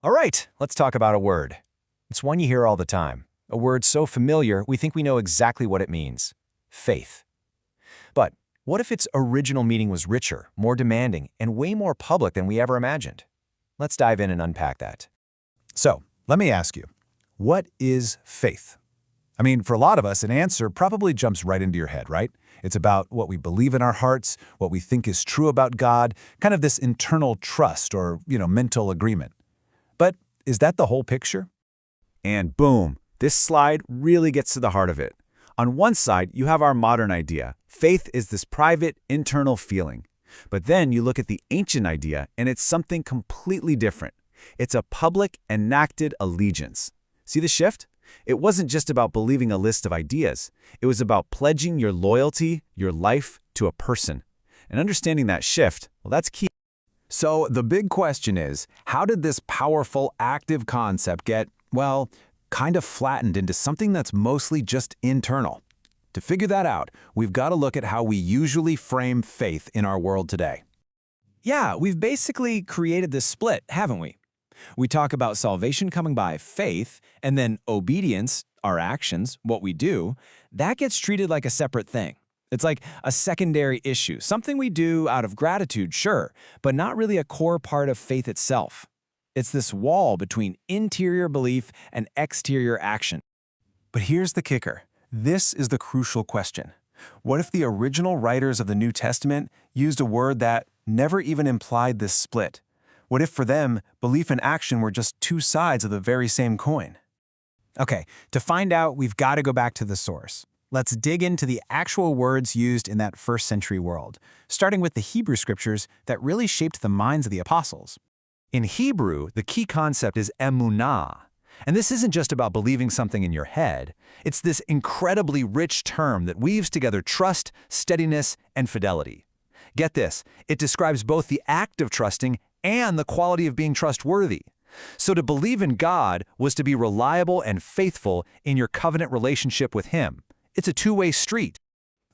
All right, let's talk about a word. It's one you hear all the time. A word so familiar, we think we know exactly what it means. Faith. But what if its original meaning was richer, more demanding, and way more public than we ever imagined? Let's dive in and unpack that. So, let me ask you, what is faith? I mean, for a lot of us, an answer probably jumps right into your head, right? It's about what we believe in our hearts, what we think is true about God, kind of this internal trust or, mental agreement. But is that the whole picture? And boom, this slide really gets to the heart of it. On one side, you have our modern idea. Faith is this private, internal feeling. But then you look at the ancient idea, and it's something completely different. It's a public, enacted allegiance. See the shift? It wasn't just about believing a list of ideas. It was about pledging your loyalty, your life, to a person. And understanding that shift, well, that's key. So the big question is, how did this powerful, active concept get, well, kind of flattened into something that's mostly just internal? To figure that out, we've got to look at how we usually frame faith in our world today. Yeah, we've basically created this split, haven't we? We talk about salvation coming by faith, and then obedience, our actions, what we do, that gets treated like a separate thing. It's like a secondary issue, something we do out of gratitude, sure, but not really a core part of faith itself. It's this wall between interior belief and exterior action. But here's the kicker. This is the crucial question. What if the original writers of the New Testament used a word that never even implied this split? What if for them, belief and action were just two sides of the very same coin? Okay, to find out, we've got to go back to the source. Let's dig into the actual words used in that first century world, starting with the Hebrew scriptures that really shaped the minds of the apostles. In Hebrew, the key concept is emunah. And this isn't just about believing something in your head. It's this incredibly rich term that weaves together trust, steadiness, and fidelity. Get this, it describes both the act of trusting and the quality of being trustworthy. So to believe in God was to be reliable and faithful in your covenant relationship with Him. It's a two-way street.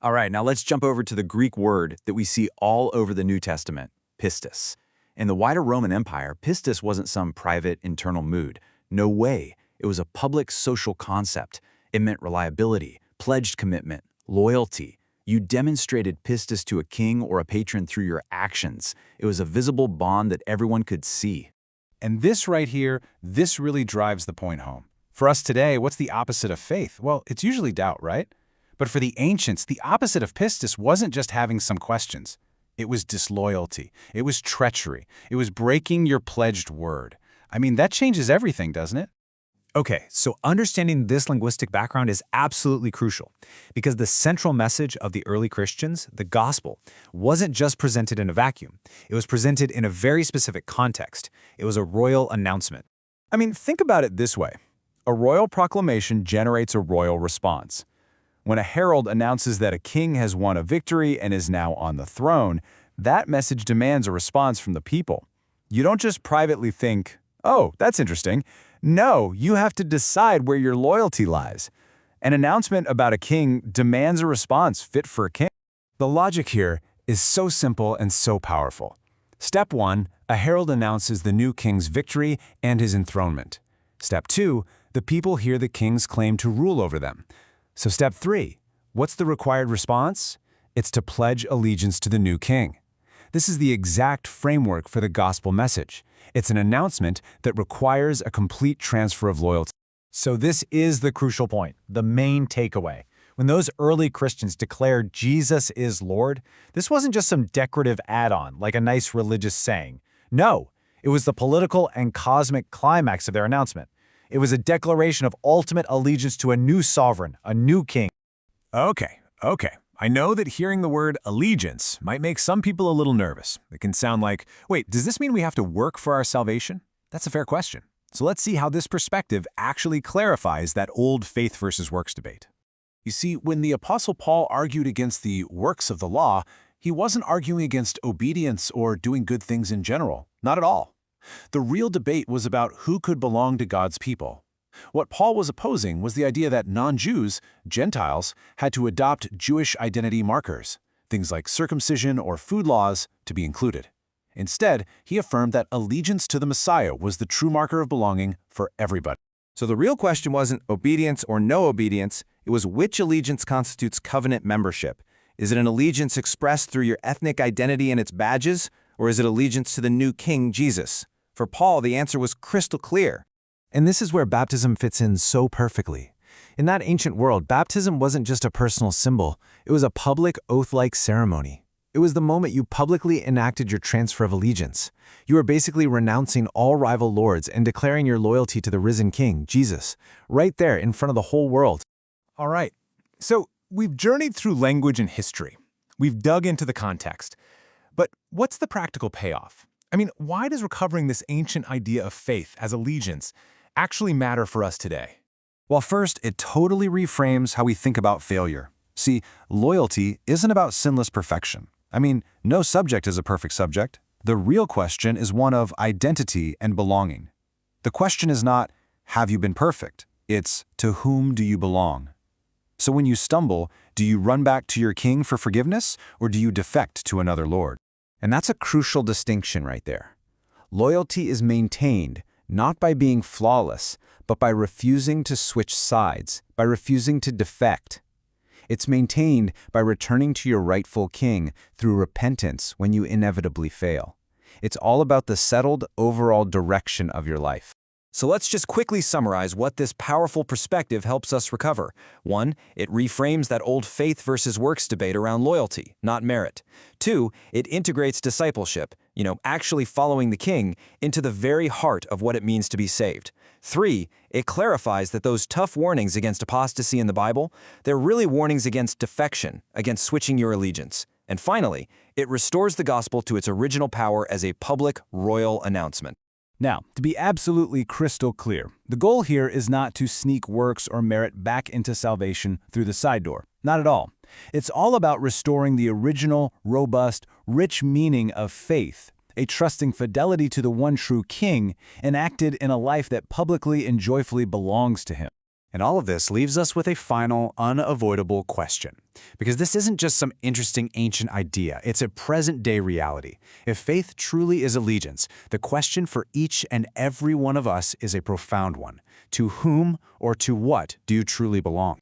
All right, now let's jump over to the Greek word that we see all over the New Testament, pistis. In the wider Roman Empire, pistis wasn't some private internal mood. No way. It was a public social concept. It meant reliability, pledged commitment, loyalty. You demonstrated pistis to a king or a patron through your actions. It was a visible bond that everyone could see. And this right here, this really drives the point home. For us today, what's the opposite of faith? Well, it's usually doubt, right? But for the ancients, the opposite of pistis wasn't just having some questions. It was disloyalty. It was treachery. It was breaking your pledged word. I mean, that changes everything, doesn't it? Okay, so understanding this linguistic background is absolutely crucial because the central message of the early Christians, the gospel, wasn't just presented in a vacuum. It was presented in a very specific context. It was a royal announcement. I mean, think about it this way. A royal proclamation generates a royal response. When a herald announces that a king has won a victory and is now on the throne, that message demands a response from the people. You don't just privately think, "Oh, that's interesting." No, you have to decide where your loyalty lies. An announcement about a king demands a response fit for a king. The logic here is so simple and so powerful. Step 1, a herald announces the new king's victory and his enthronement. Step 2, the people hear the king's claim to rule over them. So step 3, what's the required response? It's to pledge allegiance to the new king. This is the exact framework for the gospel message. It's an announcement that requires a complete transfer of loyalty. So this is the crucial point, the main takeaway. When those early Christians declared Jesus is Lord, this wasn't just some decorative add-on, like a nice religious saying. No, it was the political and cosmic climax of their announcement. It was a declaration of ultimate allegiance to a new sovereign, a new king. Okay. I know that hearing the word allegiance might make some people a little nervous. It can sound like, wait, does this mean we have to work for our salvation? That's a fair question. So let's see how this perspective actually clarifies that old faith versus works debate. You see, when the Apostle Paul argued against the works of the law, he wasn't arguing against obedience or doing good things in general. Not at all. The real debate was about who could belong to God's people. What Paul was opposing was the idea that non-Jews, Gentiles, had to adopt Jewish identity markers, things like circumcision or food laws, to be included. Instead, he affirmed that allegiance to the Messiah was the true marker of belonging for everybody. So the real question wasn't obedience or no obedience, it was which allegiance constitutes covenant membership. Is it an allegiance expressed through your ethnic identity and its badges, or is it allegiance to the new King, Jesus? For Paul, the answer was crystal clear. And this is where baptism fits in so perfectly. In that ancient world, baptism wasn't just a personal symbol, it was a public oath-like ceremony. It was the moment you publicly enacted your transfer of allegiance. You were basically renouncing all rival lords and declaring your loyalty to the risen King, Jesus, right there in front of the whole world. All right, so we've journeyed through language and history. We've dug into the context. But what's the practical payoff? I mean, why does recovering this ancient idea of faith as allegiance actually matter for us today? Well, first, it totally reframes how we think about failure. See, loyalty isn't about sinless perfection. I mean, no subject is a perfect subject. The real question is one of identity and belonging. The question is not, have you been perfect? It's, to whom do you belong? So when you stumble, do you run back to your King for forgiveness, or do you defect to another Lord? And that's a crucial distinction right there. Loyalty is maintained, not by being flawless, but by refusing to switch sides, by refusing to defect. It's maintained by returning to your rightful King through repentance when you inevitably fail. It's all about the settled overall direction of your life. So let's just quickly summarize what this powerful perspective helps us recover. 1, it reframes that old faith versus works debate around loyalty, not merit. 2, it integrates discipleship, actually following the King, into the very heart of what it means to be saved. 3, it clarifies that those tough warnings against apostasy in the Bible, they're really warnings against defection, against switching your allegiance. And finally, it restores the gospel to its original power as a public, royal announcement. Now, to be absolutely crystal clear, the goal here is not to sneak works or merit back into salvation through the side door. Not at all. It's all about restoring the original, robust, rich meaning of faith, a trusting fidelity to the one true King, enacted in a life that publicly and joyfully belongs to Him. And all of this leaves us with a final, unavoidable question. Because this isn't just some interesting ancient idea, it's a present-day reality. If faith truly is allegiance, the question for each and every one of us is a profound one. To whom or to what do you truly belong?